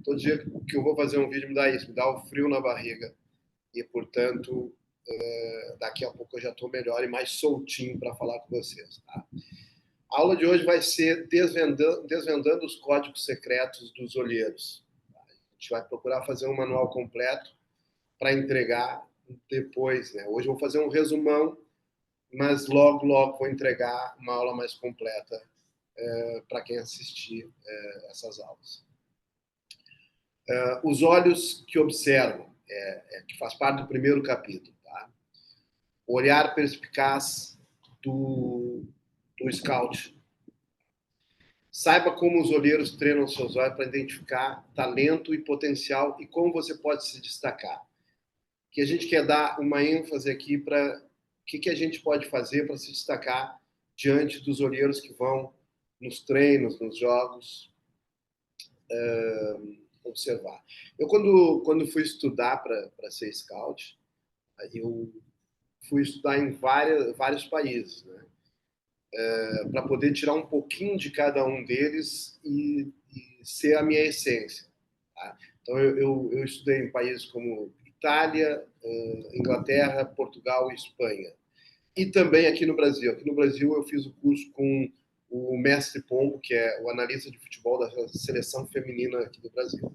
todo dia que eu vou fazer um vídeo me dá isso, me dá o frio na barriga. E, portanto, daqui a pouco eu já estou melhor e mais soltinho para falar com vocês. Tá? A aula de hoje vai ser desvendando os códigos secretos dos olheiros. Tá? A gente vai procurar fazer um manual completo para entregar depois. Né? Hoje eu vou fazer um resumão, mas logo vou entregar uma aula mais completa para quem assistir essas aulas. Os olhos que observam, que faz parte do primeiro capítulo. Tá? O olhar perspicaz do scout. Saiba como os olheiros treinam seus olhos para identificar talento e potencial e como você pode se destacar. Que a gente quer dar uma ênfase aqui para o que a gente pode fazer para se destacar diante dos olheiros que vão nos treinos, nos jogos, observar. Eu, quando fui estudar para ser scout, eu fui estudar em vários países, né? Para poder tirar um pouquinho de cada um deles e ser a minha essência. Tá? Então, eu estudei em países como Itália, Inglaterra, Portugal e Espanha. E também aqui no Brasil. Aqui no Brasil eu fiz o curso com o mestre Pombo, que é o analista de futebol da seleção feminina aqui do Brasil.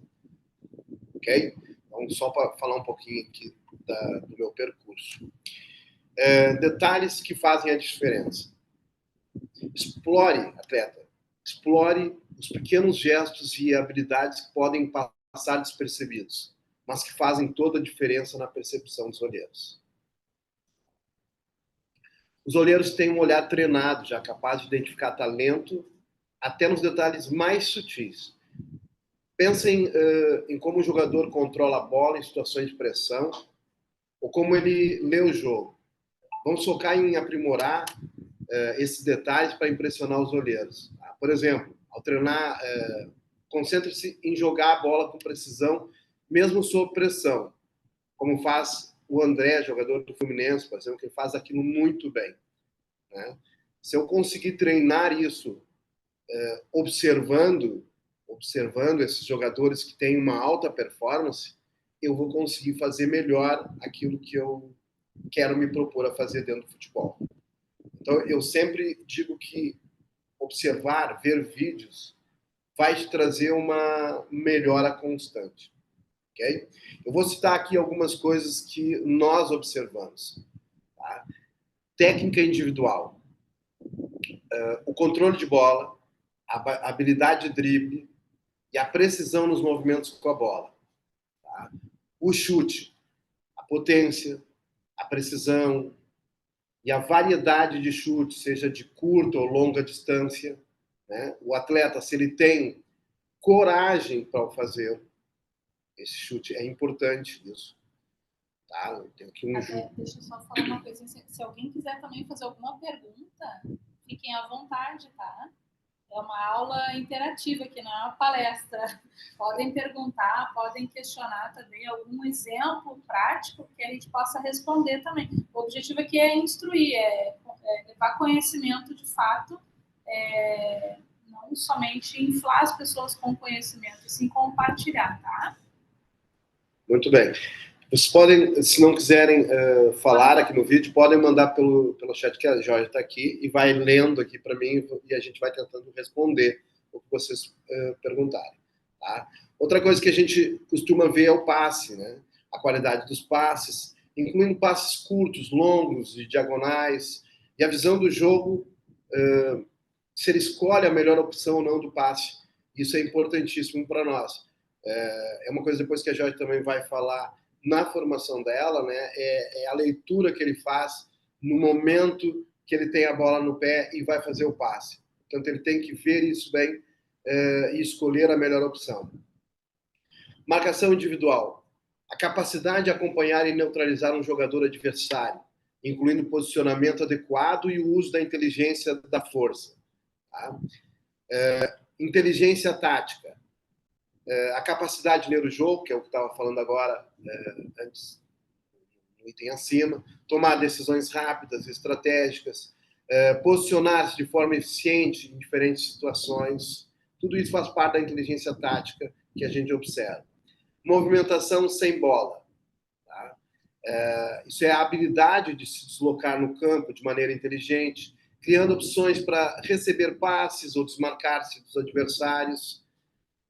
Ok? Então, só para falar um pouquinho aqui do meu percurso. Detalhes que fazem a diferença. Explore, atleta. Explore os pequenos gestos e habilidades que podem passar despercebidos, mas que fazem toda a diferença na percepção dos olheiros. Os olheiros têm um olhar treinado, já capaz de identificar talento até nos detalhes mais sutis. Pensem em como o jogador controla a bola em situações de pressão ou como ele lê o jogo. Vamos focar em aprimorar esses detalhes para impressionar os olheiros. Por exemplo, ao treinar, concentre-se em jogar a bola com precisão, mesmo sob pressão, como faz o André, jogador do Fluminense, por exemplo, que faz aquilo muito bem. Né? Se eu conseguir treinar isso observando esses jogadores que têm uma alta performance, eu vou conseguir fazer melhor aquilo que eu quero me propor a fazer dentro do futebol. Então, eu sempre digo que observar, ver vídeos, vai te trazer uma melhora constante. Okay? Eu vou citar aqui algumas coisas que nós observamos. Tá? Técnica individual. O controle de bola, a habilidade de drible e a precisão nos movimentos com a bola. Tá? O chute, a potência, a precisão e a variedade de chute, seja de curta ou longa distância. Né? O atleta, se ele tem coragem para fazer esse chute, é importante isso. Tá? Tem aqui deixa eu só falar uma coisa. Se alguém quiser também fazer alguma pergunta, fiquem à vontade, tá? É uma aula interativa aqui, não é uma palestra. Podem perguntar, podem questionar também algum exemplo prático que a gente possa responder também. O objetivo aqui é instruir, levar conhecimento de fato, não somente inflar as pessoas com conhecimento, e sim compartilhar, tá? Muito bem. Vocês podem, se não quiserem falar aqui no vídeo, podem mandar pelo chat, que a Jorge está aqui, e vai lendo aqui para mim, e a gente vai tentando responder o que vocês perguntarem. Tá? Outra coisa que a gente costuma ver é o passe, né? A qualidade dos passes, incluindo passes curtos, longos e diagonais, e a visão do jogo, se ele escolhe a melhor opção ou não do passe. Isso é importantíssimo para nós. É uma coisa depois que a Jorge também vai falar na formação dela, né, é a leitura que ele faz no momento que ele tem a bola no pé e vai fazer o passe. Portanto, ele tem que ver isso bem e escolher a melhor opção. Marcação individual. A capacidade de acompanhar e neutralizar um jogador adversário, incluindo posicionamento adequado e o uso da inteligência da força. Tá? Inteligência tática. A capacidade de ler o jogo, que é o que estava falando agora, antes, no item acima, tomar decisões rápidas, estratégicas, posicionar-se de forma eficiente em diferentes situações, tudo isso faz parte da inteligência tática que a gente observa. Movimentação sem bola. Tá? Isso é a habilidade de se deslocar no campo de maneira inteligente, criando opções para receber passes ou desmarcar-se dos adversários.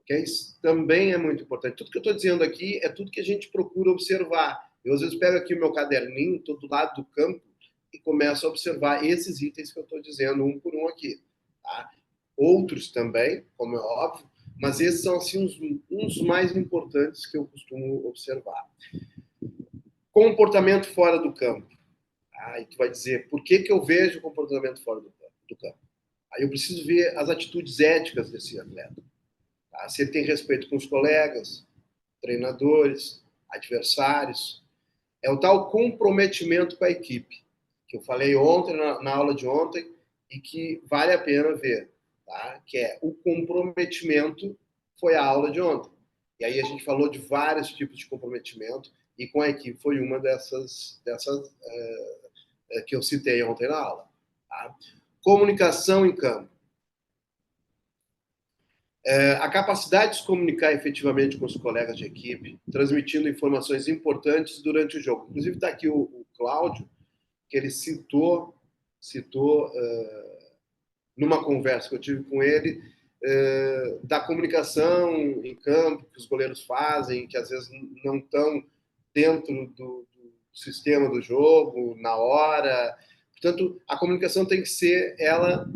Okay? Isso também é muito importante. Tudo que eu estou dizendo aqui é tudo que a gente procura observar. Eu, às vezes, pego aqui o meu caderninho, estou do lado do campo, e começo a observar esses itens que eu estou dizendo, um por um aqui. Tá? Outros também, como é óbvio, mas esses são assim, uns mais importantes que eu costumo observar. Comportamento fora do campo. Aí tu vai dizer, por que eu vejo comportamento fora do campo? Aí eu preciso ver as atitudes éticas desse atleta. Tá? Se ele tem respeito com os colegas, treinadores, adversários. É o tal comprometimento com a equipe, que eu falei ontem, na aula de ontem, e que vale a pena ver. Tá? Que é o comprometimento, foi a aula de ontem. E aí a gente falou de vários tipos de comprometimento, e com a equipe foi uma dessas que eu citei ontem na aula. Tá? Comunicação em campo. A capacidade de se comunicar efetivamente com os colegas de equipe, transmitindo informações importantes durante o jogo. Inclusive está aqui o Cláudio, que ele citou numa conversa que eu tive com ele, da comunicação em campo, que os goleiros fazem, que às vezes não estão dentro do sistema do jogo, na hora. Portanto, a comunicação tem que ser, ela,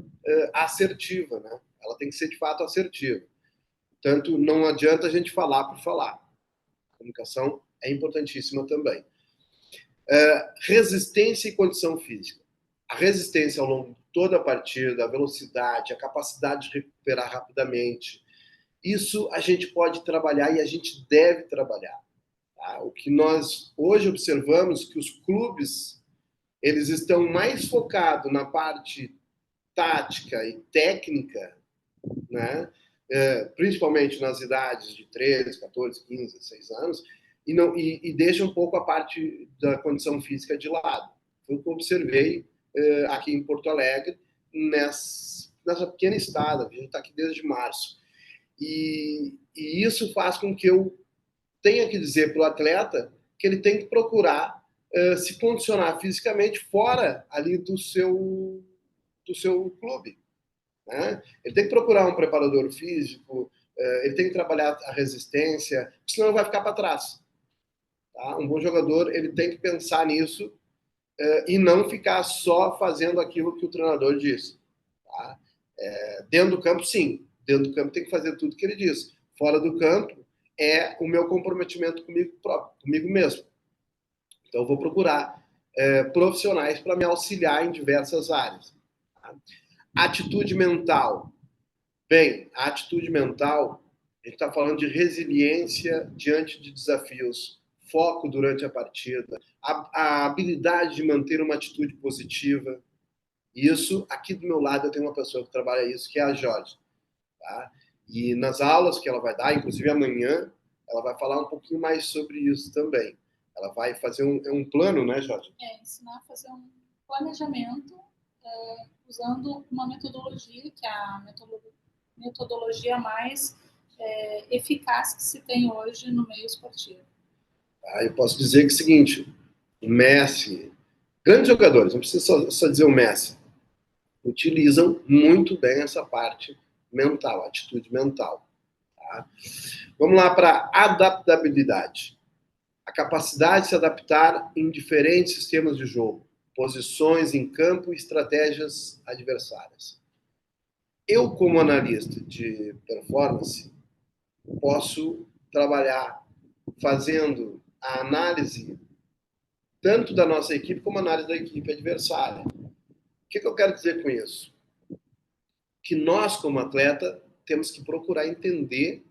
assertiva, né? Ela tem que ser, de fato, assertiva. Portanto, não adianta a gente falar por falar. A comunicação é importantíssima também. Resistência e condição física. A resistência ao longo de toda a partida, a velocidade, a capacidade de recuperar rapidamente, isso a gente pode trabalhar e a gente deve trabalhar. Tá? O que nós hoje observamos que os clubes eles estão mais focados na parte tática e técnica, né? Principalmente nas idades de 13, 14, 15, 16 anos, e deixa um pouco a parte da condição física de lado. Foi o que eu observei aqui em Porto Alegre, nessa pequena estada, a gente está aqui desde março. E isso faz com que eu tenha que dizer para o atleta que ele tem que procurar se condicionar fisicamente fora ali do seu clube. Né? Ele tem que procurar um preparador físico, ele tem que trabalhar a resistência, senão ele vai ficar para trás. Tá? Um bom jogador ele tem que pensar nisso e não ficar só fazendo aquilo que o treinador diz. Tá? Dentro do campo, sim. Dentro do campo tem que fazer tudo que ele diz. Fora do campo é o meu comprometimento comigo próprio, comigo mesmo. Então eu vou procurar profissionais para me auxiliar em diversas áreas. Tá? Atitude mental. Bem, a atitude mental, a gente está falando de resiliência diante de desafios, foco durante a partida, a habilidade de manter uma atitude positiva. Isso, aqui do meu lado, eu tenho uma pessoa que trabalha isso, que é a Jorge. Tá? E nas aulas que ela vai dar, inclusive amanhã, ela vai falar um pouquinho mais sobre isso também. Ela vai fazer um plano, né, Jorge? Ensinar a fazer um planejamento usando uma metodologia, que é a metodologia mais eficaz que se tem hoje no meio esportivo. Eu posso dizer que é o seguinte, o Messi, grandes jogadores, não precisa só dizer o Messi, utilizam muito bem essa parte mental, atitude mental. Tá? Vamos lá para adaptabilidade. A capacidade de se adaptar em diferentes sistemas de jogo, posições em campo e estratégias adversárias. Eu, como analista de performance, posso trabalhar fazendo a análise tanto da nossa equipe como a análise da equipe adversária. O que eu quero dizer com isso? Que nós, como atleta, temos que procurar entender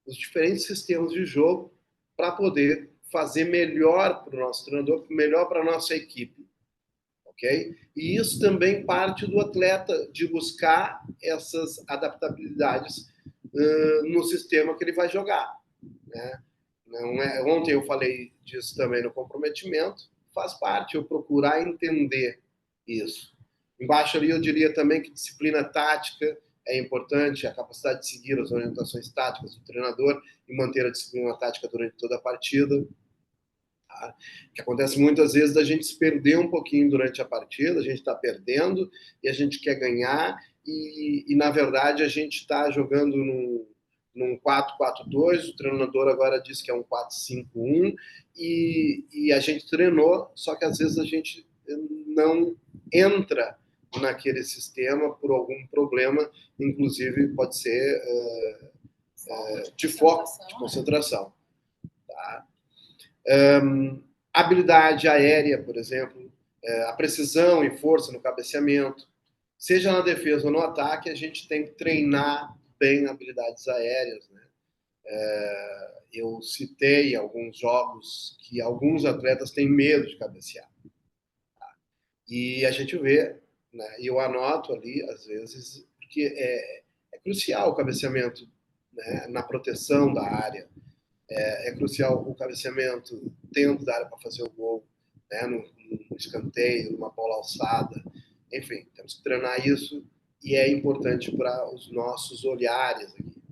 os diferentes sistemas de jogo para poder fazer melhor para o nosso treinador, melhor para a nossa equipe. Okay? E isso também parte do atleta, de buscar essas adaptabilidades no sistema que ele vai jogar. Né? Ontem eu falei disso também no comprometimento, faz parte eu procurar entender isso. Embaixo ali eu diria também que disciplina tática é importante, a capacidade de seguir as orientações táticas do treinador e manter a disciplina tática durante toda a partida. Tá? Que acontece muitas vezes da gente se perder um pouquinho durante a partida, a gente está perdendo e a gente quer ganhar e na verdade a gente está jogando num 4-4-2, o treinador agora diz que é um 4-5-1 e a gente treinou, só que às vezes a gente não entra naquele sistema por algum problema, inclusive pode ser de foco, de concentração. Tá? Habilidade aérea, por exemplo, a precisão e força no cabeceamento, seja na defesa ou no ataque, a gente tem que treinar bem habilidades aéreas, né? Eu citei alguns jogos que alguns atletas têm medo de cabecear. Tá? E a gente vê, né, e eu anoto ali, às vezes, porque é crucial o cabeceamento, né, na proteção da área. É crucial o cabeceamento dentro da área para fazer o gol, né, no escanteio, numa bola alçada. Enfim, temos que treinar isso e é importante para os nossos olhares aqui.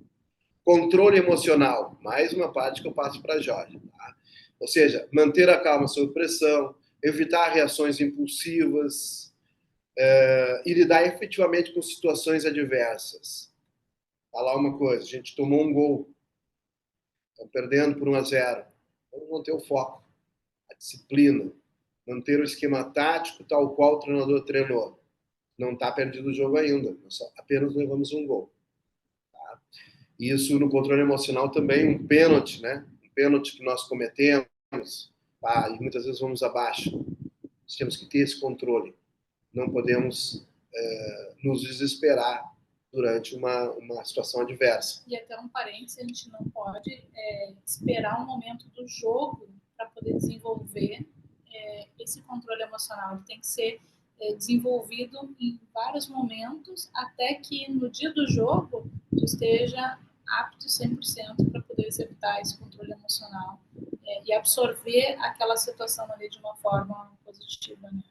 Controle emocional, mais uma parte que eu passo para a Jorge. Tá? Ou seja, manter a calma sob pressão, evitar reações impulsivas e lidar efetivamente com situações adversas. Falar uma coisa, a gente tomou um gol, estamos perdendo por 1-0. Vamos manter o foco, a disciplina, manter o esquema tático tal qual o treinador treinou. Não está perdido o jogo ainda, nós apenas levamos um gol. Tá? Isso no controle emocional também, um pênalti, né? Um pênalti que nós cometemos, e muitas vezes vamos abaixo. Nós temos que ter esse controle. Não podemos nos desesperar durante uma situação adversa. E até um parênteses, a gente não pode esperar um momento do jogo para poder desenvolver esse controle emocional. Ele tem que ser desenvolvido em vários momentos, até que no dia do jogo tu esteja apto 100% para poder executar esse controle emocional e absorver aquela situação ali de uma forma positiva, né?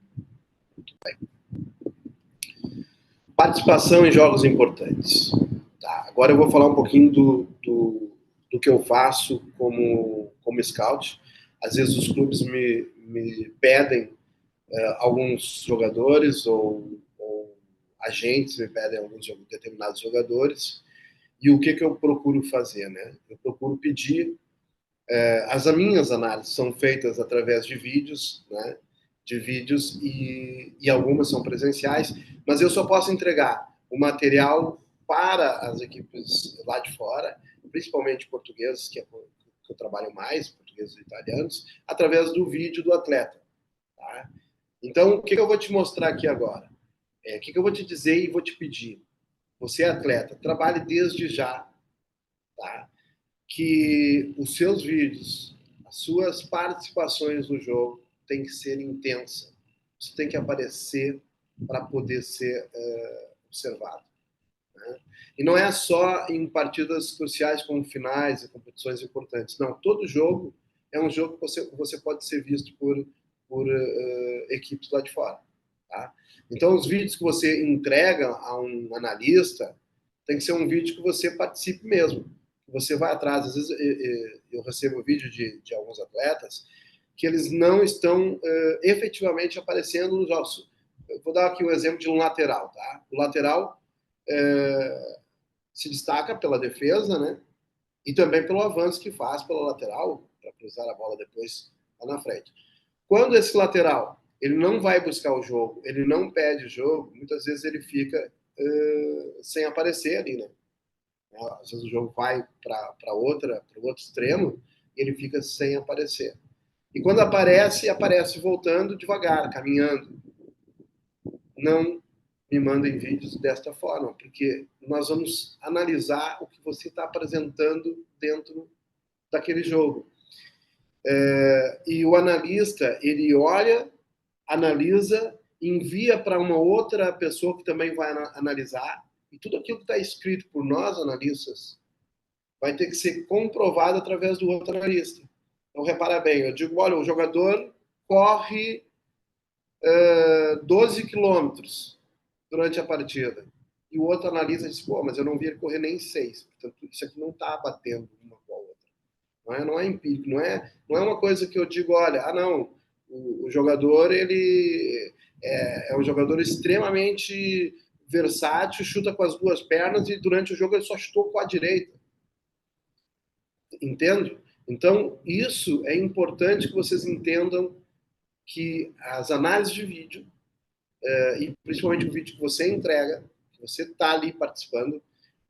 Participação em jogos importantes. Tá, agora eu vou falar um pouquinho do que eu faço como scout. Às vezes os clubes me pedem alguns jogadores ou agentes me pedem alguns determinados jogadores. E o que eu procuro fazer? Né? Eu procuro pedir... as minhas análises são feitas através de vídeos, né? De vídeos e algumas são presenciais, mas eu só posso entregar o material para as equipes lá de fora, principalmente portugueses, que eu trabalho mais, portugueses e italianos, através do vídeo do atleta. Tá? Então, o que eu vou te mostrar aqui agora? O que eu vou te dizer e vou te pedir? Você é atleta, trabalhe desde já, tá? Que os seus vídeos, as suas participações no jogo tem que ser intensa. Isso tem que aparecer para poder ser observado. Né? E não é só em partidas cruciais como finais e competições importantes. Não, todo jogo é um jogo que você pode ser visto por equipes lá de fora. Tá? Então, os vídeos que você entrega a um analista tem que ser um vídeo que você participe mesmo. Você vai atrás. Às vezes eu recebo vídeo de alguns atletas que eles não estão efetivamente aparecendo nos jogos. Eu vou dar aqui um exemplo de um lateral. Tá? O lateral se destaca pela defesa, né? E também pelo avanço que faz pela lateral, para cruzar a bola depois lá na frente. Quando esse lateral ele não vai buscar o jogo, ele não pede o jogo, muitas vezes ele fica sem aparecer ali, né? Às vezes o jogo vai para o outro extremo e ele fica sem aparecer. E quando aparece voltando devagar, caminhando. Não me mandem vídeos desta forma, porque nós vamos analisar o que você está apresentando dentro daquele jogo. E o analista, ele olha, analisa, envia para uma outra pessoa que também vai analisar, e tudo aquilo que está escrito por nós, analistas, vai ter que ser comprovado através do outro analista. Então, repara bem, eu digo, olha, o jogador corre 12 quilômetros durante a partida. e o outro analisa e diz, pô, mas eu não vi ele correr nem 6. Portanto, isso aqui não está batendo uma com a outra. Não é empírico, não é uma coisa que eu digo, olha, não, o jogador, ele é um jogador extremamente versátil, chuta com as duas pernas e durante o jogo ele só chutou com a direita. Entende? Então, isso é importante que vocês entendam que as análises de vídeo, e principalmente o vídeo que você entrega, que você está ali participando,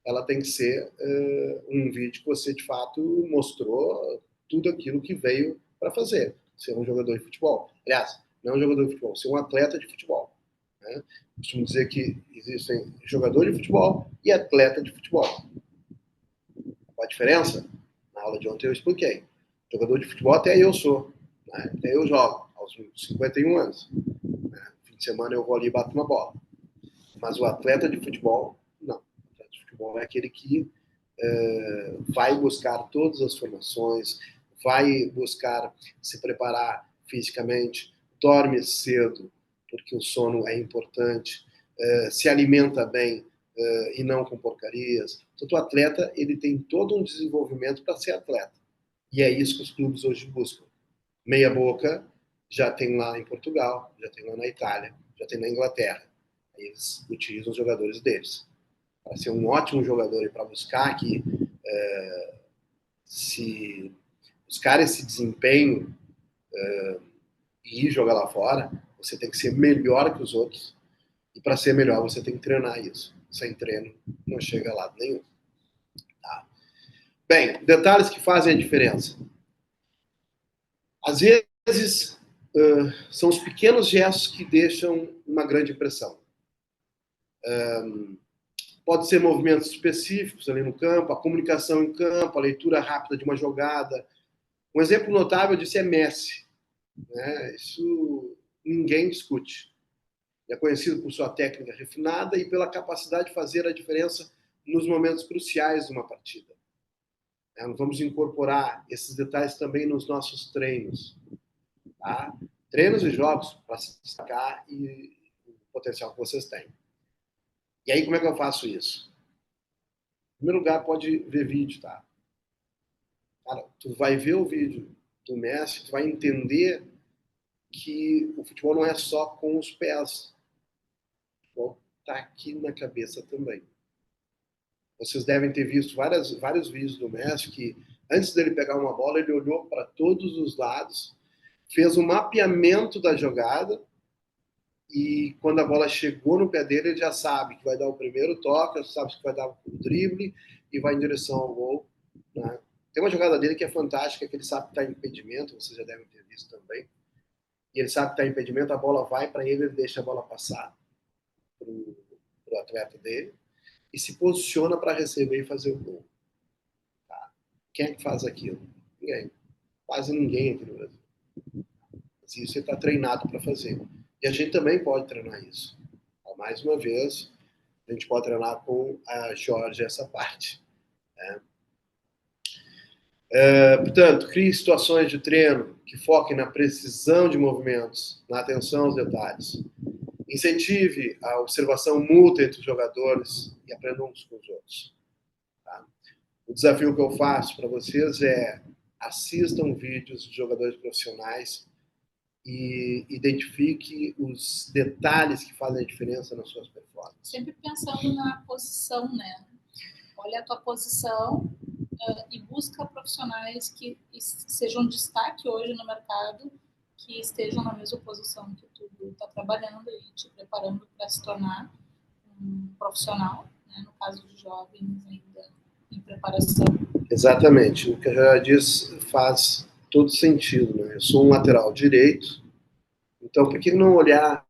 ela tem que ser um vídeo que você, de fato, mostrou tudo aquilo que veio para fazer. Ser um jogador de futebol. Aliás, não é um jogador de futebol, ser um atleta de futebol. Né? Costumo dizer que existem jogador de futebol e atleta de futebol. Qual a diferença? Na aula de ontem eu expliquei. Jogador de futebol até eu sou. Né? Até eu jogo, aos 51 anos. Né? Fim de semana eu vou ali e bato uma bola. Mas o atleta de futebol, não. O atleta de futebol é aquele que vai buscar todas as formações, vai buscar se preparar fisicamente, dorme cedo, porque o sono é importante, se alimenta bem e não com porcarias. Então, o atleta ele tem todo um desenvolvimento para ser atleta. E é isso que os clubes hoje buscam. Meia boca já tem lá em Portugal, já tem lá na Itália, já tem na Inglaterra. Eles utilizam os jogadores deles. Para ser um ótimo jogador e para buscar aqui se buscar esse desempenho e ir jogar lá fora, você tem que ser melhor que os outros. E para ser melhor, você tem que treinar isso. Sem treino, não chega a lado nenhum. Tá? Bem, detalhes que fazem a diferença. Às vezes, são os pequenos gestos que deixam uma grande impressão. Pode ser movimentos específicos ali no campo, a comunicação em campo, a leitura rápida de uma jogada. Um exemplo notável disso é Messi. Né? Isso ninguém discute. Ele é conhecido por sua técnica refinada e pela capacidade de fazer a diferença nos momentos cruciais de uma partida. Nós vamos incorporar esses detalhes também nos nossos treinos. Tá? Treinos e jogos para se destacar e o potencial que vocês têm. E aí, como é que eu faço isso? Em primeiro lugar, pode ver vídeo, tá? Cara, tu vai ver o vídeo do Messi, tu vai entender que o futebol não é só com os pés. O futebol está aqui na cabeça também. Vocês devem ter visto vários vídeos do Messi que, antes dele pegar uma bola, ele olhou para todos os lados, fez um mapeamento da jogada e quando a bola chegou no pé dele, ele já sabe que vai dar o primeiro toque, sabe que vai dar o drible e vai em direção ao gol. Né? Tem uma jogada dele que é fantástica, que ele sabe que está em impedimento, vocês já devem ter visto também. E ele sabe que está em impedimento, a bola vai para ele, ele deixa a bola passar para o atleta dele e se posiciona para receber e fazer o gol. Tá? Quem é que faz aquilo? Ninguém. Quase ninguém aqui no Brasil. Mas isso ele está treinado para fazer. E a gente também pode treinar isso. Então, mais uma vez, a gente pode treinar com a Jorge essa parte. Né? Portanto, crie situações de treino que foquem na precisão de movimentos, na atenção aos detalhes. Incentive a observação mútua entre os jogadores e aprendam uns com os outros. Tá? O desafio que eu faço para vocês é assistam vídeos de jogadores profissionais e identifique os detalhes que fazem a diferença nas suas performances. Sempre pensando na posição, né? Olha a tua posição e busca profissionais que sejam destaque hoje no mercado, que estejam na mesma posição que tu está trabalhando e te preparando para se tornar um profissional, né? No caso de jovens ainda em preparação. Exatamente. O que eu já disse faz todo sentido. Né? Eu sou um lateral direito, então por que não olhar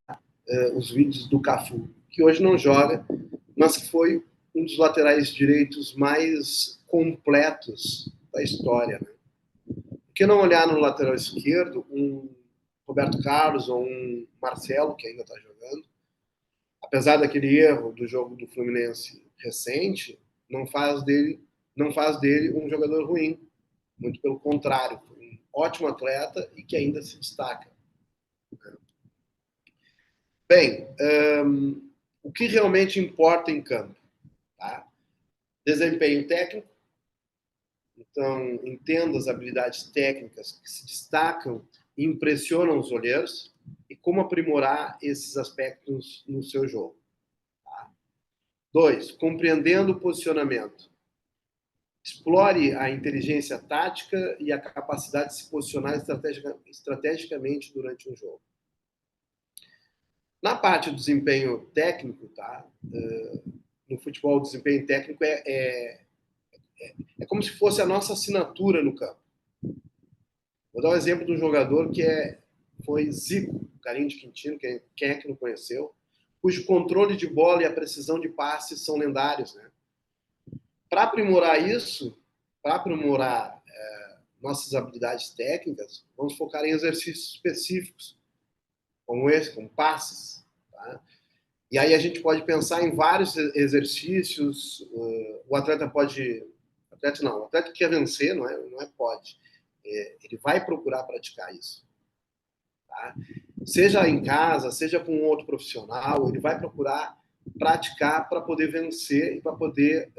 os vídeos do Cafu, que hoje não joga, mas que foi um dos laterais direitos mais completos da história. Né? Por que não olhar no lateral esquerdo um Roberto Carlos ou um Marcelo, que ainda está jogando? Apesar daquele erro do jogo do Fluminense recente, não faz dele um jogador ruim. Muito pelo contrário, foi um ótimo atleta e que ainda se destaca. Bem, o que realmente importa em campo, tá? Desempenho técnico. Então, entenda as habilidades técnicas que se destacam e impressionam os olheiros e como aprimorar esses aspectos no seu jogo. Tá? 2, compreendendo o posicionamento. Explore a inteligência tática e a capacidade de se posicionar estrategicamente durante um jogo. Na parte do desempenho técnico, tá? No futebol, o desempenho técnico é como se fosse a nossa assinatura no campo. Vou dar um exemplo de um jogador que foi Zico, Carinho de Quintino, quem é que não conheceu, cujo controle de bola e a precisão de passes são lendários, né? Para aprimorar isso, para aprimorar nossas habilidades técnicas, vamos focar em exercícios específicos, como esse, como passes. Tá? E aí a gente pode pensar em vários exercícios. O atleta pode... o atleta quer vencer, não é pode. Ele vai procurar praticar isso. Tá? Seja em casa, seja com um outro profissional, ele vai procurar praticar para poder vencer e para poder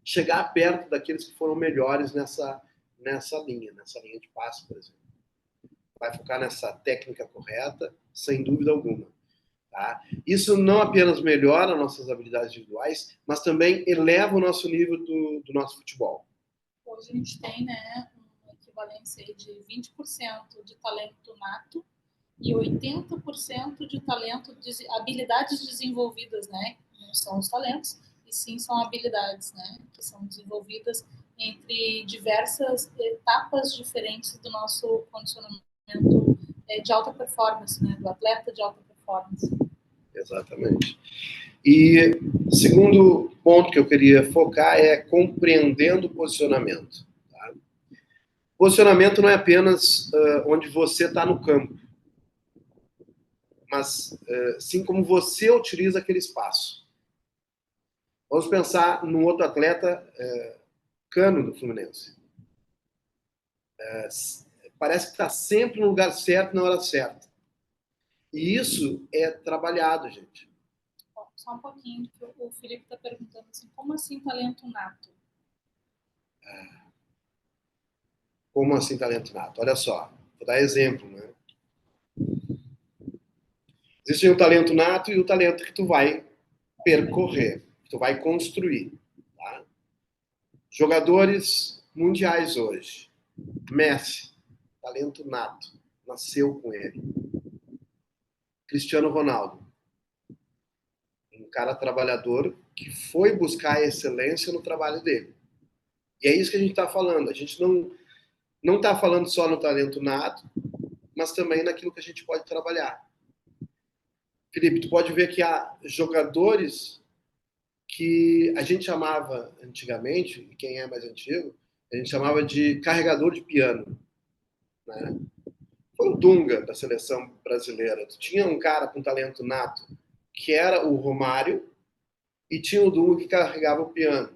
chegar perto daqueles que foram melhores nessa linha de passe, por exemplo. Vai focar nessa técnica correta, sem dúvida alguma. Tá? Isso não apenas melhora nossas habilidades individuais, mas também eleva o nosso nível do nosso futebol. Hoje a gente tem, né, uma equivalência aí de 20% de talento nato e 80% de talento, de habilidades desenvolvidas, né? Não são os talentos, e sim são habilidades, né? Que são desenvolvidas entre diversas etapas diferentes do nosso condicionamento de alta performance, né? Do atleta de alta performance. Exatamente. E segundo ponto que eu queria focar é compreendendo o posicionamento. Tá? Posicionamento não é apenas onde você está no campo, mas sim como você utiliza aquele espaço. Vamos pensar num outro atleta, Cano, do Fluminense. Parece que está sempre no lugar certo, na hora certa. E isso é trabalhado, gente. Só um pouquinho, que o Felipe está perguntando assim, como assim talento nato? Como assim talento nato? Olha só, vou dar exemplo, né? Existe o talento nato e o talento que tu vai percorrer, que tu vai construir. Tá? Jogadores mundiais hoje. Messi, talento nato, nasceu com ele. Cristiano Ronaldo, um cara trabalhador que foi buscar a excelência no trabalho dele. E é isso que a gente está falando. A gente não está falando só no talento nato, mas também naquilo que a gente pode trabalhar. Felipe, tu pode ver que há jogadores que a gente chamava antigamente, e quem é mais antigo, a gente chamava de carregador de piano. Né? Foi o Dunga da seleção brasileira. Tu tinha um cara com talento nato, que era o Romário, e tinha o Dunga que carregava o piano.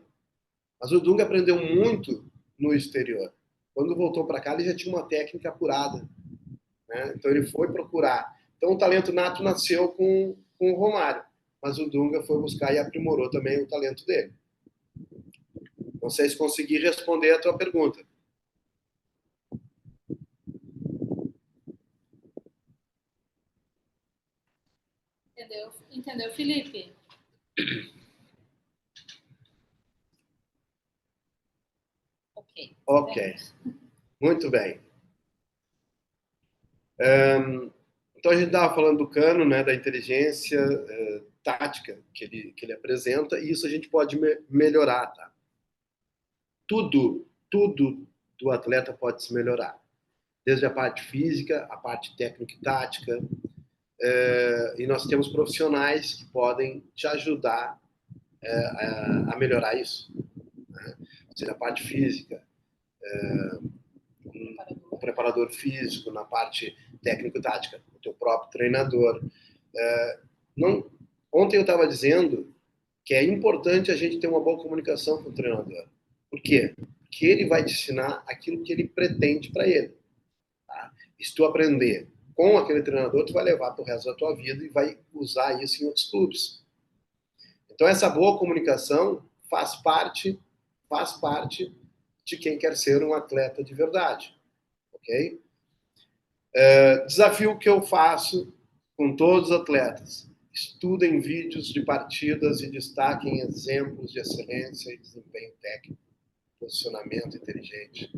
Mas o Dunga aprendeu muito no exterior. Quando voltou para cá, ele já tinha uma técnica apurada. Né? Então ele foi procurar. Então o talento nato nasceu com o Romário, mas o Dunga foi buscar e aprimorou também o talento dele. Não sei se consegui responder a tua pergunta. Entendeu, Felipe? Ok. Muito bem. Então a gente estava falando do Cano, né, da inteligência tática que ele apresenta, e isso a gente pode melhorar, tá? Tudo do atleta pode se melhorar. Desde a parte física, a parte técnica e tática, e nós temos profissionais que podem te ajudar a melhorar isso. Né? Ou seja, a parte física, o preparador físico, na parte técnico-tática, o teu próprio treinador. Ontem eu estava dizendo que é importante a gente ter uma boa comunicação com o treinador. Por quê? Porque ele vai te ensinar aquilo que ele pretende para ele. Tá? E se tu aprender com aquele treinador, tu vai levar para o resto da tua vida e vai usar isso em outros clubes. Então, essa boa comunicação faz parte de quem quer ser um atleta de verdade, ok? Desafio que eu faço com todos os atletas: estudem vídeos de partidas e destaquem exemplos de excelência e desempenho técnico, posicionamento inteligente.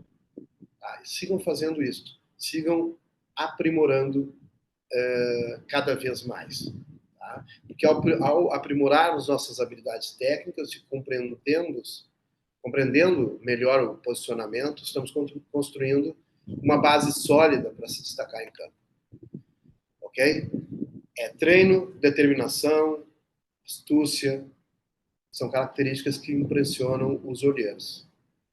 Tá? E sigam fazendo isso, sigam aprimorando cada vez mais. Tá? Porque ao aprimorar as nossas habilidades técnicas e compreendendo melhor o posicionamento, estamos construindo uma base sólida para se destacar em campo. Ok? Treino, determinação, astúcia, são características que impressionam os olheiros.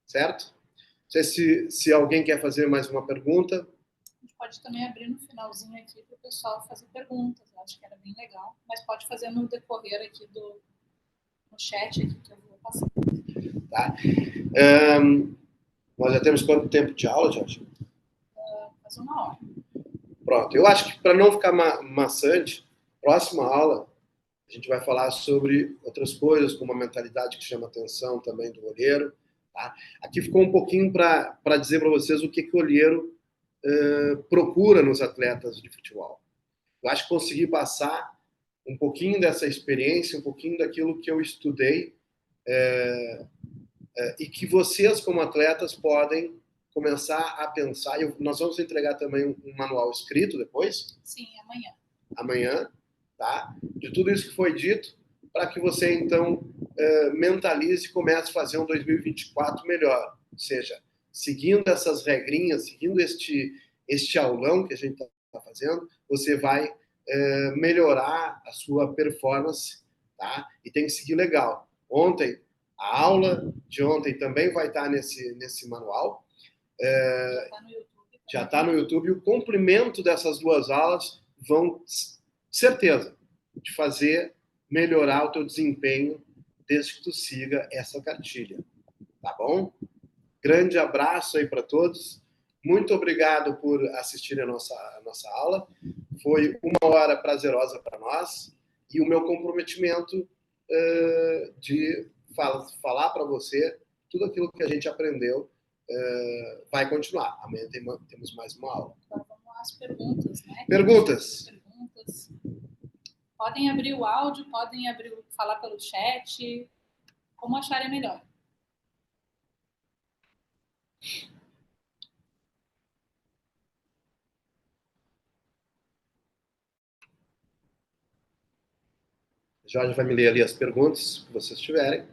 Certo? Não sei se alguém quer fazer mais uma pergunta. A gente pode também abrir no finalzinho aqui para o pessoal fazer perguntas. Eu acho que era bem legal. Mas pode fazer no decorrer aqui no chat aqui que eu vou passar. Tá? Nós já temos quanto tempo de aula, Jorge? Quase 1 hora. Pronto. Eu acho que para não ficar maçante, próxima aula a gente vai falar sobre outras coisas, como a mentalidade que chama atenção também do olheiro. Tá? Aqui ficou um pouquinho para dizer para vocês o que o olheiro procura nos atletas de futebol. Eu acho que consegui passar um pouquinho dessa experiência, um pouquinho daquilo que eu estudei e que vocês, como atletas, podem começar a pensar. Nós vamos entregar também um manual escrito depois. Sim, amanhã. Amanhã, tá? De tudo isso que foi dito, para que você, então, mentalize e comece a fazer um 2024 melhor. Ou seja, seguindo essas regrinhas, seguindo este aulão que a gente está fazendo, você vai melhorar a sua performance, tá? E tem que seguir legal. A aula de ontem também vai estar nesse manual. Já está no YouTube. E o complemento dessas 2 aulas vão, certeza, te fazer melhorar o teu desempenho desde que tu siga essa cartilha. Tá bom? Grande abraço aí para todos. Muito obrigado por assistir a nossa aula. Foi 1 hora prazerosa para nós. E o meu comprometimento de falar para você tudo aquilo que a gente aprendeu vai continuar. Amanhã temos mais uma aula. Agora vamos às perguntas, né? Perguntas. Podem abrir o áudio, podem falar pelo chat, como acharem melhor. Jorge vai me ler ali as perguntas que vocês tiverem.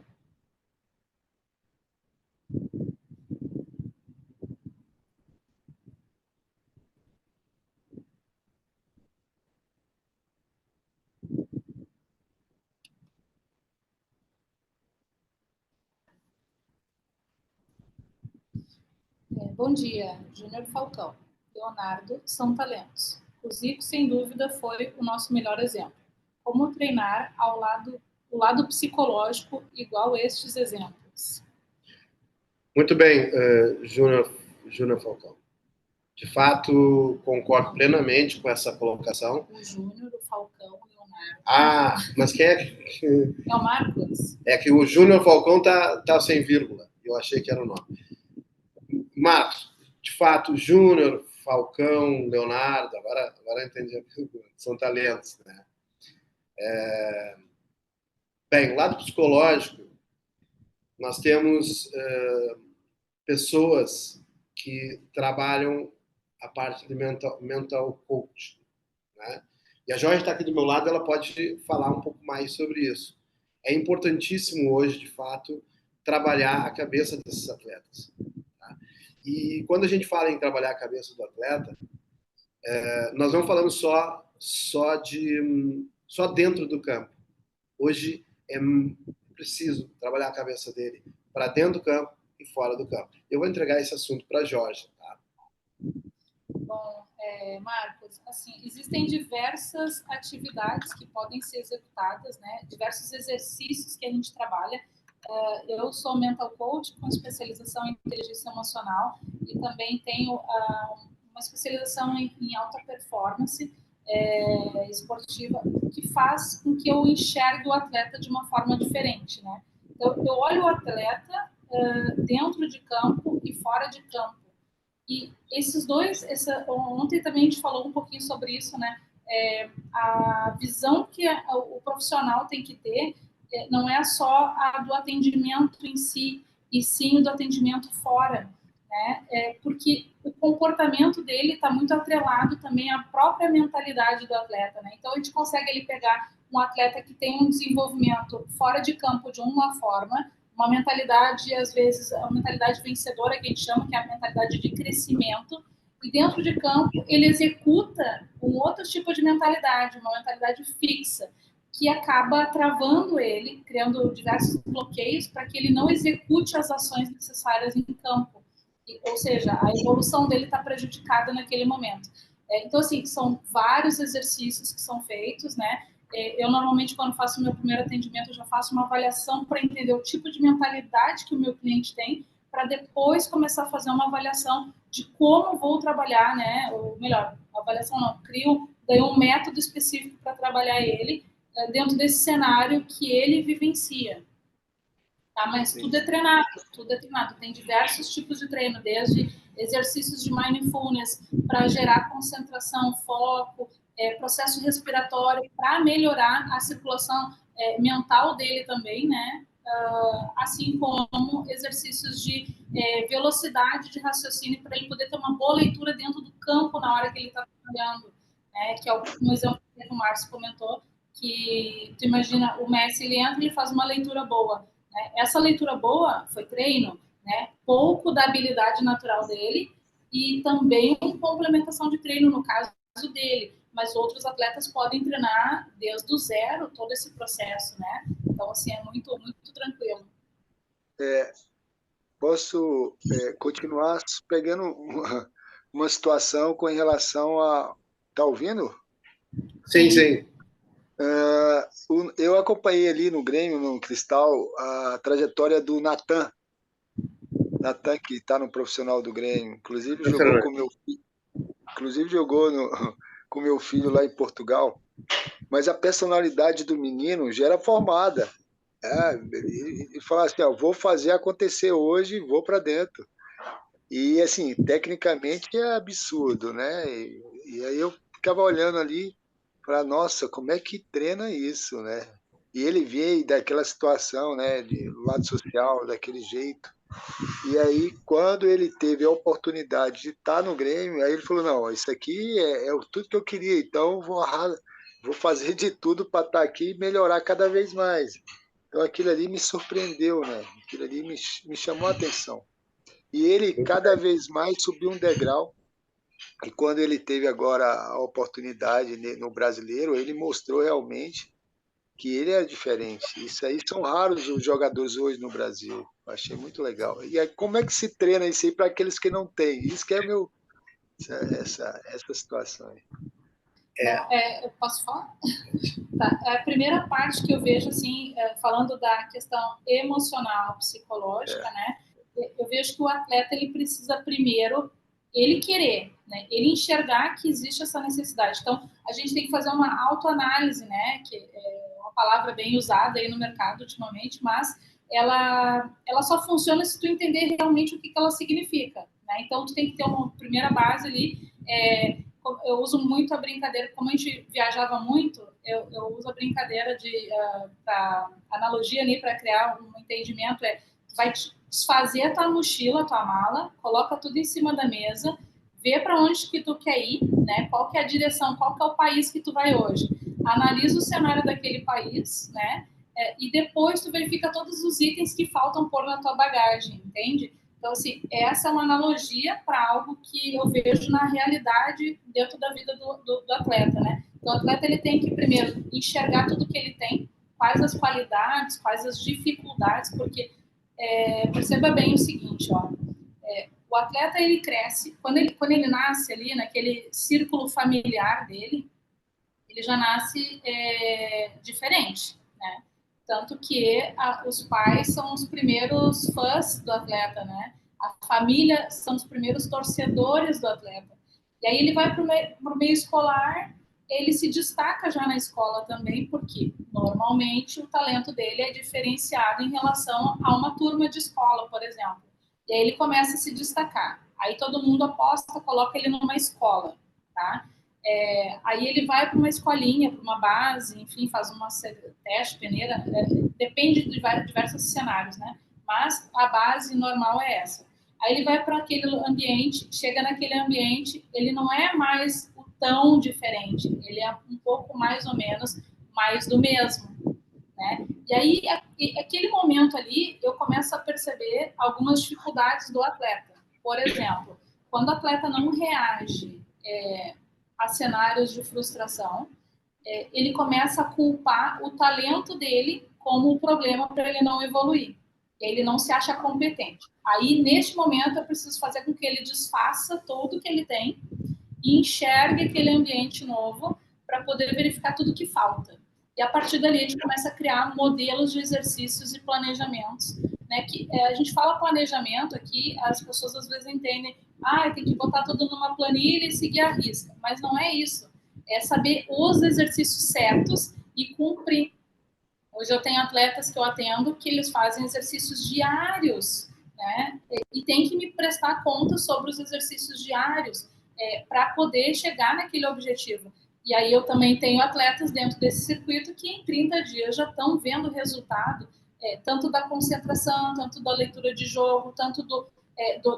Bom dia, Júnior Falcão. Leonardo, são talentos. O Zico, sem dúvida, foi o nosso melhor exemplo. Como treinar o lado psicológico igual estes exemplos? Muito bem, Júnior Falcão. De fato, concordo plenamente com essa colocação. O Júnior, o Falcão, o Leonardo. Mas quem é que... É o Marcos? É que o Júnior Falcão tá sem vírgula. Eu achei que era o nome. Marcos, de fato, Júnior, Falcão, Leonardo, agora eu entendi a pergunta. São talentos, né? Bem, o lado psicológico, nós temos pessoas que trabalham a parte de mental coach, né? E a Jorge está aqui do meu lado, ela pode falar um pouco mais sobre isso. É importantíssimo hoje, de fato, trabalhar a cabeça desses atletas. Tá? E quando a gente fala em trabalhar a cabeça do atleta, nós não falamos só dentro do campo. Hoje é preciso trabalhar a cabeça dele para dentro do campo e fora do campo. Eu vou entregar esse assunto para a Jorge. Tá? Bom, Marcos, assim, existem diversas atividades que podem ser executadas, né? Diversos exercícios que a gente trabalha. Eu sou mental coach com especialização em inteligência emocional e também tenho uma especialização em alta performance esportiva, que faz com que eu enxergue o atleta de uma forma diferente, né? Então, eu olho o atleta dentro de campo e fora de campo. E esses dois, ontem também a gente falou um pouquinho sobre isso, né? A visão que o profissional tem que ter não é só a do atendimento em si, e sim do atendimento fora, né? Porque o comportamento dele está muito atrelado também à própria mentalidade do atleta, né? Então a gente consegue ele pegar um atleta que tem um desenvolvimento fora de campo de uma forma, uma mentalidade, às vezes, a mentalidade vencedora, que a gente chama, que é a mentalidade de crescimento, e dentro de campo ele executa um outro tipo de mentalidade, uma mentalidade fixa, que acaba travando ele, criando diversos bloqueios para que ele não execute as ações necessárias em campo. Ou seja, a evolução dele está prejudicada naquele momento. Então, assim, são vários exercícios que são feitos, né? Eu, normalmente, quando faço o meu primeiro atendimento, eu já faço uma avaliação para entender o tipo de mentalidade que o meu cliente tem, para depois começar a fazer uma avaliação de como vou trabalhar, né? Ou melhor, avaliação não, crio daí um método específico para trabalhar ele dentro desse cenário que ele vivencia. Tá? Mas tudo é treinado, tudo é treinado. Tem diversos tipos de treino, desde exercícios de mindfulness para gerar concentração, foco, processo respiratório para melhorar a circulação mental dele também, né? Assim como exercícios de velocidade de raciocínio para ele poder ter uma boa leitura dentro do campo na hora que ele está trabalhando, né? Que é um exemplo que o Márcio comentou, que tu imagina o Messi, ele entra e faz uma leitura boa. Essa leitura boa foi treino, né? Pouco da habilidade natural dele e também complementação de treino no caso dele. Mas outros atletas podem treinar desde o zero todo esse processo, né? Então, assim, é muito, muito tranquilo. Posso continuar pegando uma situação com relação a... Tá ouvindo? Sim, sim. Eu acompanhei ali no Grêmio, no Cristal, a trajetória do Natan. Natan, que está no profissional do Grêmio. Inclusive jogou com meu filho. Inclusive jogou com meu filho lá em Portugal. Mas a personalidade do menino já era formada. Ele fala assim, vou fazer acontecer hoje, vou para dentro. E assim, tecnicamente é absurdo, né? E aí eu ficava olhando ali, para nossa, como é que treina isso, né? E ele veio daquela situação, né, de lado social, daquele jeito. E aí, quando ele teve a oportunidade de estar no Grêmio, aí ele falou, não, isso aqui é tudo que eu queria, então vou fazer de tudo para estar aqui e melhorar cada vez mais. Então aquilo ali me surpreendeu, né? Aquilo ali me chamou a atenção. E ele cada vez mais subiu um degrau. E quando ele teve agora a oportunidade no Brasileiro, ele mostrou realmente que ele é diferente. Isso aí são raros os jogadores hoje no Brasil. Eu achei muito legal. E aí, como é que se treina isso aí para aqueles que não têm? Isso que é essa situação aí. Eu posso falar? Tá. A primeira parte que eu vejo, assim, falando da questão emocional, psicológica, né? Eu vejo que o atleta, ele precisa primeiro, ele querer, né? Ele enxergar que existe essa necessidade. Então, a gente tem que fazer uma autoanálise, né? Que é uma palavra bem usada aí no mercado ultimamente, mas ela só funciona se tu entender realmente o que ela significa, né? Então, tu tem que ter uma primeira base ali, eu uso muito a brincadeira, como a gente viajava muito, eu uso a brincadeira para analogia ali, para criar um entendimento, tu vai desfazer a tua mochila, a tua mala, coloca tudo em cima da mesa, vê para onde que tu quer ir, né? Qual que é a direção, qual que é o país que tu vai hoje. Analisa o cenário daquele país, né? E depois tu verifica todos os itens que faltam pôr na tua bagagem, entende? Então, assim, essa é uma analogia para algo que eu vejo na realidade dentro da vida do atleta, né? Então, o atleta, ele tem que, primeiro, enxergar tudo que ele tem, quais as qualidades, quais as dificuldades, porque perceba bem o seguinte, o atleta, ele cresce, quando ele nasce ali, naquele círculo familiar dele, ele já nasce diferente, né? Tanto que os pais são os primeiros fãs do atleta, né? A família são os primeiros torcedores do atleta. E aí ele vai para o meio escolar, ele se destaca já na escola também, porque normalmente o talento dele é diferenciado em relação a uma turma de escola, por exemplo. E aí ele começa a se destacar. Aí todo mundo aposta, coloca ele numa escola, tá? Aí ele vai para uma escolinha, para uma base, enfim, faz uma teste, peneira, depende de diversos cenários, né? Mas a base normal é essa. Aí ele vai para aquele ambiente, chega naquele ambiente, ele não é mais o tão diferente, ele é um pouco mais ou menos mais do mesmo, né? E aí, aquele momento ali, eu começo a perceber algumas dificuldades do atleta. Por exemplo, quando o atleta não reage a cenários de frustração, ele começa a culpar o talento dele como o problema para ele não evoluir. E ele não se acha competente. Aí, neste momento, eu preciso fazer com que ele desfaça tudo que ele tem e enxergue aquele ambiente novo para poder verificar tudo que falta. E a partir dali a gente começa a criar modelos de exercícios e planejamentos, né? Que a gente fala planejamento aqui, as pessoas às vezes entendem, tem que botar tudo numa planilha e seguir a risca, mas não é isso. É saber os exercícios certos e cumprir. Hoje eu tenho atletas que eu atendo que eles fazem exercícios diários, né? E tem que me prestar conta sobre os exercícios diários para poder chegar naquele objetivo. E aí eu também tenho atletas dentro desse circuito que em 30 dias já estão vendo o resultado, tanto da concentração, tanto da leitura de jogo, tanto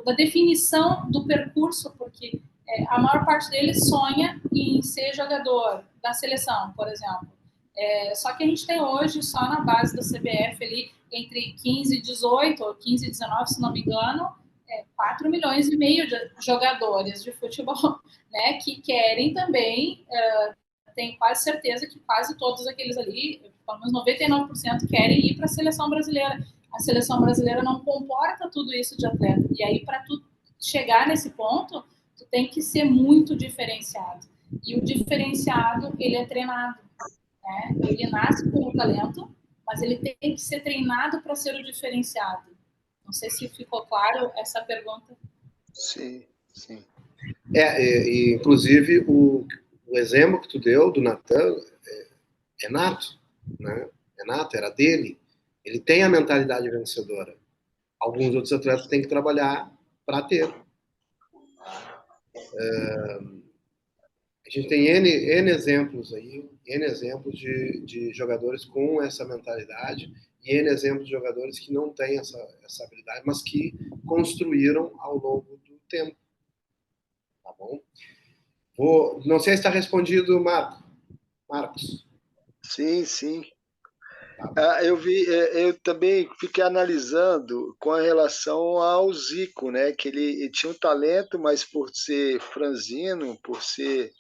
da definição do percurso, porque a maior parte deles sonha em ser jogador da seleção, por exemplo. Só que a gente tem hoje, só na base da CBF, ali, entre 15 e 18, ou 15 e 19, se não me engano, 4 milhões e meio de jogadores de futebol, né, que querem também, tenho quase certeza que quase todos aqueles ali, pelo menos 99%, querem ir para a seleção brasileira. A seleção brasileira não comporta tudo isso de atleta. E aí, para tu chegar nesse ponto, tu tem que ser muito diferenciado. E o diferenciado, ele é treinado. Né? Ele nasce com o talento, mas ele tem que ser treinado para ser o diferenciado. Não sei se ficou claro essa pergunta. Sim, sim. Inclusive, o exemplo que tu deu do Natan é nato, né? É nato, era dele. Ele tem a mentalidade vencedora. Alguns outros atletas têm que trabalhar para ter. A gente tem N exemplos aí, N exemplos de jogadores com essa mentalidade e N exemplos de jogadores que não têm essa habilidade, mas que construíram ao longo do tempo. Tá bom? Não sei se está respondido, Marcos. Sim, sim. Eu também fiquei analisando com relação ao Zico, né? Que ele tinha um talento, mas por ser franzino, por ser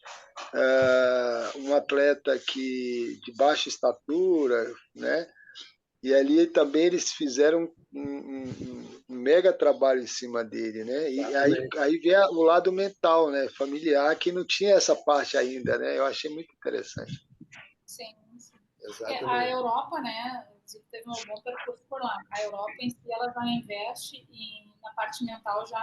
um atleta de baixa estatura, né? E ali também eles fizeram um mega trabalho em cima dele, né? E aí vem o lado mental, né? Familiar, que não tinha essa parte ainda, né? Eu achei muito interessante. Sim. A Europa, né, teve um bom percurso por lá. A Europa em si, ela já investe na parte mental já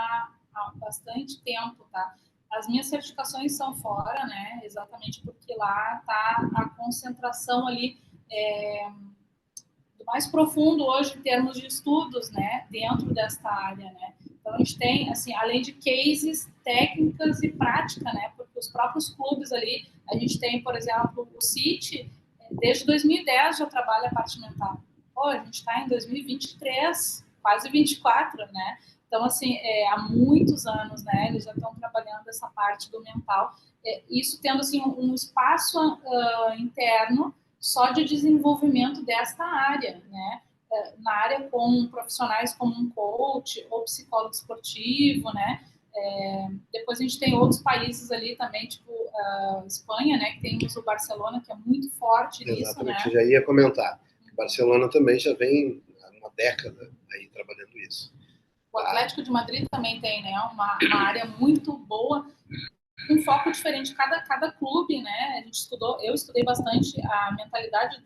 há bastante tempo, tá? As minhas certificações são fora, né, exatamente porque lá está a concentração ali do mais profundo hoje em termos de estudos, né, dentro desta área, né. Então a gente tem, assim, além de cases, técnicas e prática, né, porque os próprios clubes ali, a gente tem, por exemplo, o City, desde 2010 já trabalha a parte mental. A gente está em 2023, quase 24, né? Então, assim, há muitos anos, né? Eles já estão trabalhando essa parte do mental. Isso tendo, assim, um espaço interno só de desenvolvimento desta área, né? Na área com profissionais como um coach ou psicólogo esportivo, né? Depois a gente tem outros países ali também, tipo Espanha, né, que temos o Barcelona, que é muito forte nisso, exatamente, né? Já ia comentar. O Barcelona também já vem há uma década aí trabalhando isso. O Atlético de Madrid também tem, né, uma área muito boa, com um foco diferente. Cada clube, né, eu estudei bastante a mentalidade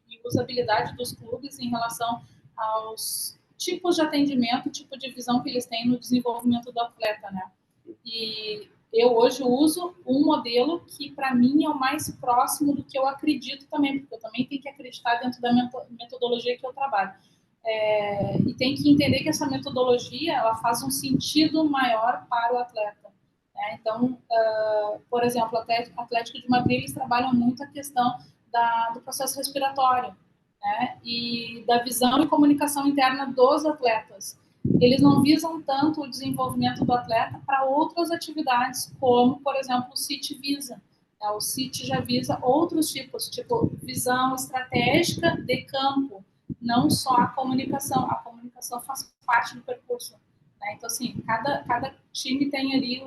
e usabilidade dos clubes em relação aos tipos de atendimento, tipo de visão que eles têm no desenvolvimento do atleta, né? E eu hoje uso um modelo que, para mim, é o mais próximo do que eu acredito também, porque eu também tenho que acreditar dentro da metodologia que eu trabalho. E tem que entender que essa metodologia ela faz um sentido maior para o atleta. Né? Então, por exemplo, o Atlético de Madrid, eles trabalham muito a questão do processo respiratório, né? E da visão e comunicação interna dos atletas. Eles não visam tanto o desenvolvimento do atleta para outras atividades, como, por exemplo, o CIT visa. O CIT já visa outros tipos, tipo visão estratégica de campo, não só a comunicação. A comunicação faz parte do percurso. Né? Então, assim, cada time tem ali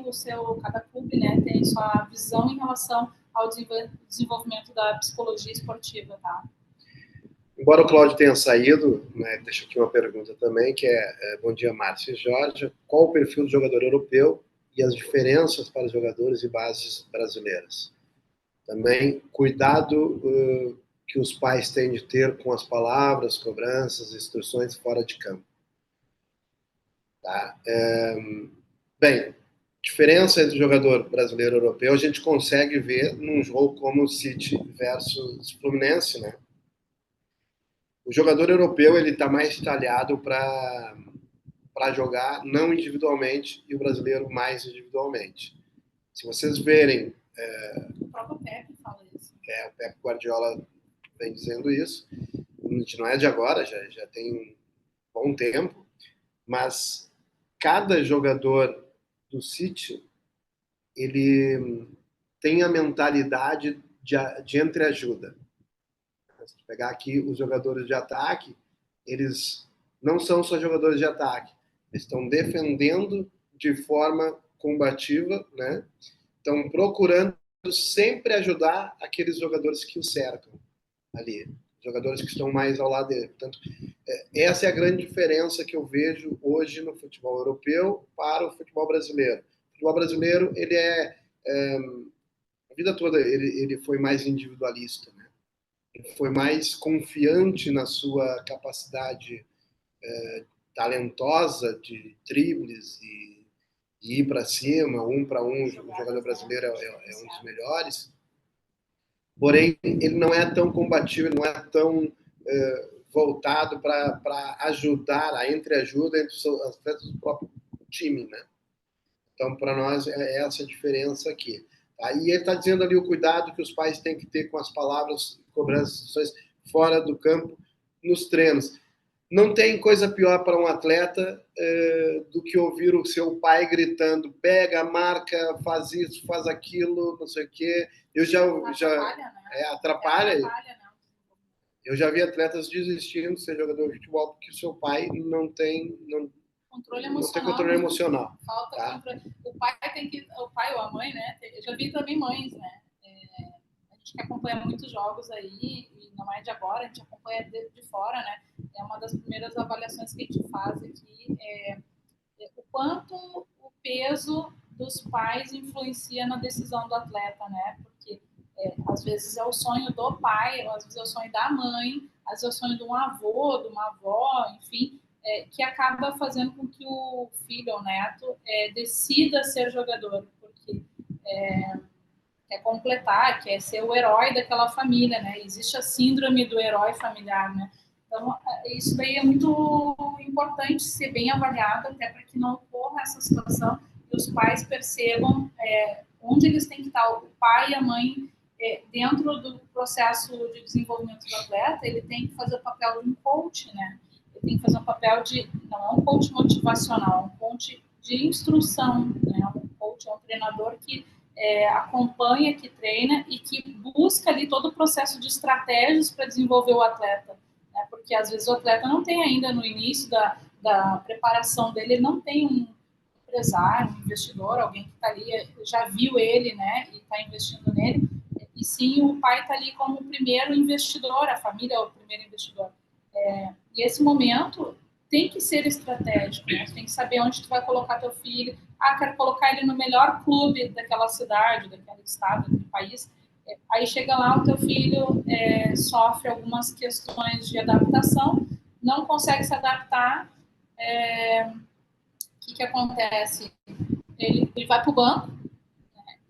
cada clube, né, tem sua visão em relação ao desenvolvimento da psicologia esportiva, tá? Embora o Cláudio tenha saído, né, deixa aqui uma pergunta também, que bom dia, Márcio e Jorge, qual o perfil do jogador europeu e as diferenças para os jogadores e bases brasileiras? Também, cuidado que os pais têm de ter com as palavras, cobranças, instruções fora de campo. Tá? Bem, diferença entre o jogador brasileiro e europeu a gente consegue ver num jogo como o City versus Fluminense, né? O jogador europeu ele está mais talhado para jogar não individualmente e o brasileiro mais individualmente. Se vocês verem... O próprio Pepe fala isso. O Pep Guardiola vem dizendo isso. A gente não é de agora, já tem um bom tempo, mas cada jogador do City ele tem a mentalidade de entreajuda. Se pegar aqui os jogadores de ataque, eles não são só jogadores de ataque, eles estão defendendo de forma combativa, né? Estão procurando sempre ajudar aqueles jogadores que o cercam ali, jogadores que estão mais ao lado dele. Portanto, essa é a grande diferença que eu vejo hoje no futebol europeu para o futebol brasileiro. O futebol brasileiro, ele a vida toda ele foi mais individualista, né? Ele foi mais confiante na sua capacidade talentosa de dribles e ir para cima, um para um. O jogador brasileiro é um dos melhores. Porém, ele não é tão combativo, ele não é tão voltado para ajudar, a entreajuda entre os atletas do próprio time, né? Então, para nós, é essa a diferença aqui. Tá? E ele está dizendo ali o cuidado que os pais têm que ter com as palavras, cobranças fora do campo, nos treinos. Não tem coisa pior para um atleta do que ouvir o seu pai gritando, pega, marca, faz isso, faz aquilo, não sei o quê. Eu Atrapalha, né? Atrapalha. Eu já vi atletas desistindo de ser jogador de futebol porque o seu pai não tem controle emocional. Falta controle. O pai ou a mãe, né? Eu já vi também mães, né? A gente que acompanha muitos jogos aí, e não é de agora, a gente acompanha de fora, né? É uma das primeiras avaliações que a gente faz aqui, o quanto o peso dos pais influencia na decisão do atleta, né? Porque às vezes é o sonho do pai, às vezes é o sonho da mãe, às vezes é o sonho de um avô, de uma avó, enfim, que acaba fazendo com que o filho ou neto decida ser jogador, porque quer completar, quer ser o herói daquela família, né? Existe a síndrome do herói familiar, né? Então, isso daí é muito importante ser bem avaliado, até para que não ocorra essa situação e os pais percebam onde eles têm que estar. O pai e a mãe, dentro do processo de desenvolvimento do atleta, ele tem que fazer o papel de um coach, né? Ele tem que fazer um papel não é um coach motivacional, é um coach de instrução, né? Um coach é um treinador que acompanha, que treina e que busca ali todo o processo de estratégias para desenvolver o atleta. Porque às vezes o atleta não tem ainda no início da preparação dele, ele não tem um empresário, um investidor, alguém que está ali, já viu ele, né, e está investindo nele, e sim o pai está ali como o primeiro investidor, a família é o primeiro investidor. E esse momento tem que ser estratégico, né? Você tem que saber onde tu vai colocar teu filho. Quero colocar ele no melhor clube daquela cidade, daquele estado, daquele país. Aí chega lá, o teu filho sofre algumas questões de adaptação, não consegue se adaptar. O que acontece? Ele vai para o banco,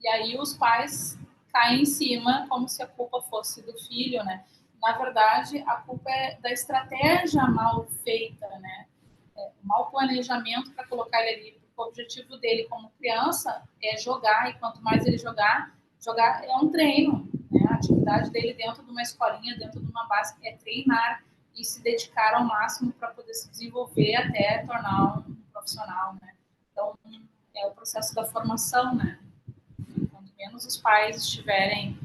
E aí os pais caem em cima como se a culpa fosse do filho, né? Na verdade, a culpa é da estratégia mal feita, né? O mau planejamento para colocar ele ali. O objetivo dele como criança é jogar, e quanto mais ele jogar é um treino, né? A atividade dele dentro de uma escolinha, dentro de uma base, é treinar e se dedicar ao máximo para poder se desenvolver até tornar um profissional, né? Então, é o processo da formação, né? Quanto menos os pais estiverem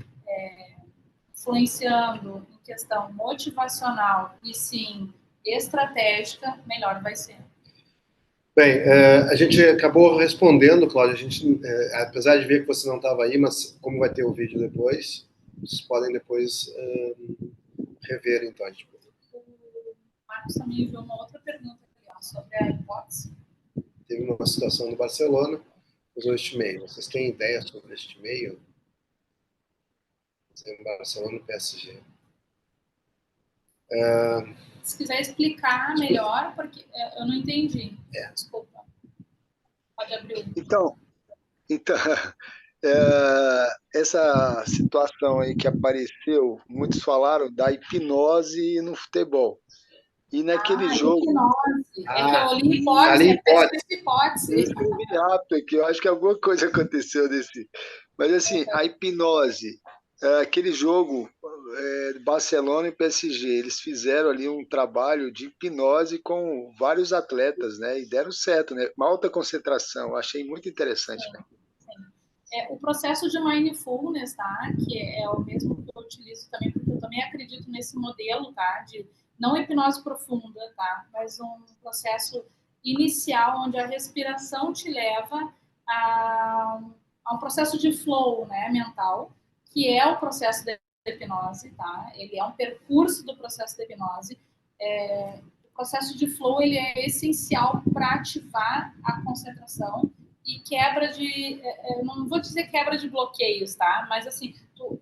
influenciando em questão motivacional e sim estratégica, melhor vai ser. Bem, a gente acabou respondendo, Cláudia. A gente, apesar de ver que você não estava aí, mas como vai ter o vídeo depois, vocês podem depois rever, então. O Marcos também enviou uma outra pergunta aqui, ó, sobre a hipótese. Teve uma situação do Barcelona, usou este e-mail. Vocês têm ideia sobre este e-mail? Barcelona e PSG. Se quiser explicar melhor, porque eu não entendi. Desculpa. Pode abrir. Então essa situação aí que apareceu, muitos falaram da hipnose no futebol. E naquele jogo... Hipnose. É que eu li hipótese. Eu escrevi rápido aqui, eu acho que alguma coisa aconteceu desse... Mas assim, a hipnose, aquele jogo, Barcelona e PSG, eles fizeram ali um trabalho de hipnose com vários atletas, né? E deram certo, né? Uma alta concentração, achei muito interessante, né? O processo de mindfulness, tá? Que é o mesmo que eu utilizo também, porque eu também acredito nesse modelo, tá? De não hipnose profunda, tá? Mas um processo inicial onde a respiração te leva a um processo de flow, né, mental, que é o processo da hipnose, tá? Ele é um percurso do processo da hipnose. O processo de flow ele é essencial para ativar a concentração e quebra de, não vou dizer quebra de bloqueios, tá? Mas assim,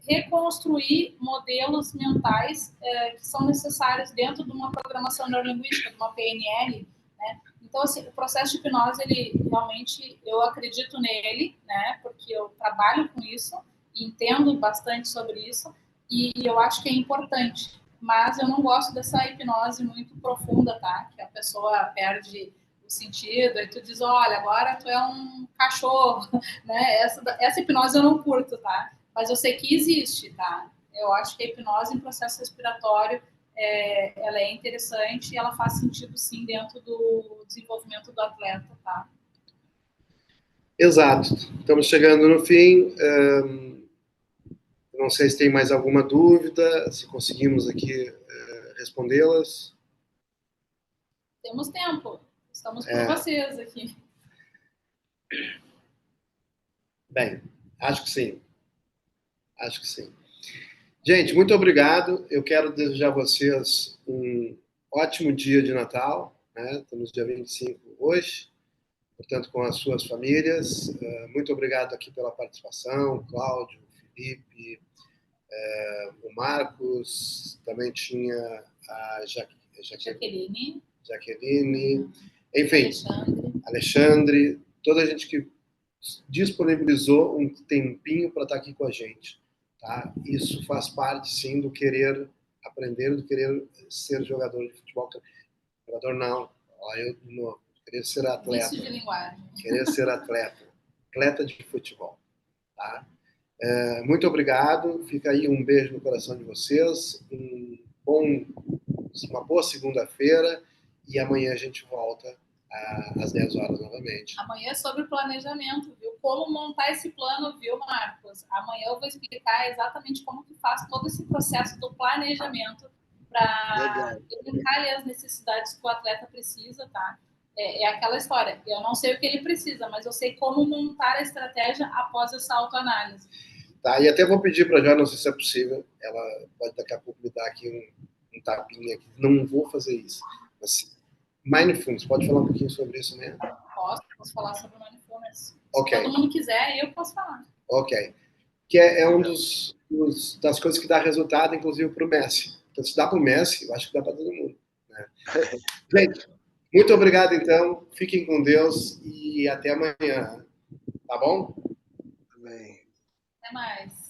reconstruir modelos mentais que são necessários dentro de uma programação neurolinguística, de uma PNL, né? Então, assim, o processo de hipnose, ele realmente, eu acredito nele, né? Porque eu trabalho com isso, entendo bastante sobre isso e eu acho que é importante. Mas eu não gosto dessa hipnose muito profunda, tá? Que a pessoa perde sentido, aí tu diz, olha, agora tu é um cachorro, né? Essa hipnose eu não curto, tá? Mas eu sei que existe, tá? Eu acho que a hipnose em processo respiratório, ela é interessante e ela faz sentido, sim, dentro do desenvolvimento do atleta, tá? Exato. Estamos chegando no fim. Não sei se tem mais alguma dúvida, se conseguimos aqui respondê-las. Temos tempo. Estamos por vocês aqui. Bem, acho que sim. Acho que sim. Gente, muito obrigado. Eu quero desejar a vocês um ótimo dia de Natal, né? Estamos no dia 25 hoje, portanto, com as suas famílias. Muito obrigado aqui pela participação, Cláudio, Felipe, o Marcos, também tinha a Jaqueline, enfim, Alexandre, toda a gente que disponibilizou um tempinho para estar aqui com a gente. Tá? Isso faz parte, sim, do querer aprender, do querer ser jogador de futebol. Jogador não, querer ser atleta. Vício de linguagem. Querer ser atleta de futebol. Tá? Muito obrigado, fica aí um beijo no coração de vocês, uma boa segunda-feira e amanhã a gente volta às 10 horas novamente. Amanhã é sobre planejamento, viu? Como montar esse plano, viu, Marcos? Amanhã eu vou explicar exatamente como que faz todo esse processo do planejamento para elencar ali as necessidades que o atleta precisa, tá? É aquela história, eu não sei o que ele precisa, mas eu sei como montar a estratégia após essa autoanálise. Tá, e até vou pedir para a Joana, não sei se é possível, ela pode daqui a pouco me dar aqui um tapinha aqui. Não vou fazer isso. Mas, Mindfulness, pode falar um pouquinho sobre isso mesmo? Posso falar sobre Mindfulness. Okay. Se todo mundo quiser, eu posso falar. Ok. Que é um das coisas que dá resultado, inclusive, para o Messi. Então, se dá para o Messi, eu acho que dá para todo mundo. Né? Gente, muito obrigado, então. Fiquem com Deus e até amanhã. Tá bom? Amém. mais.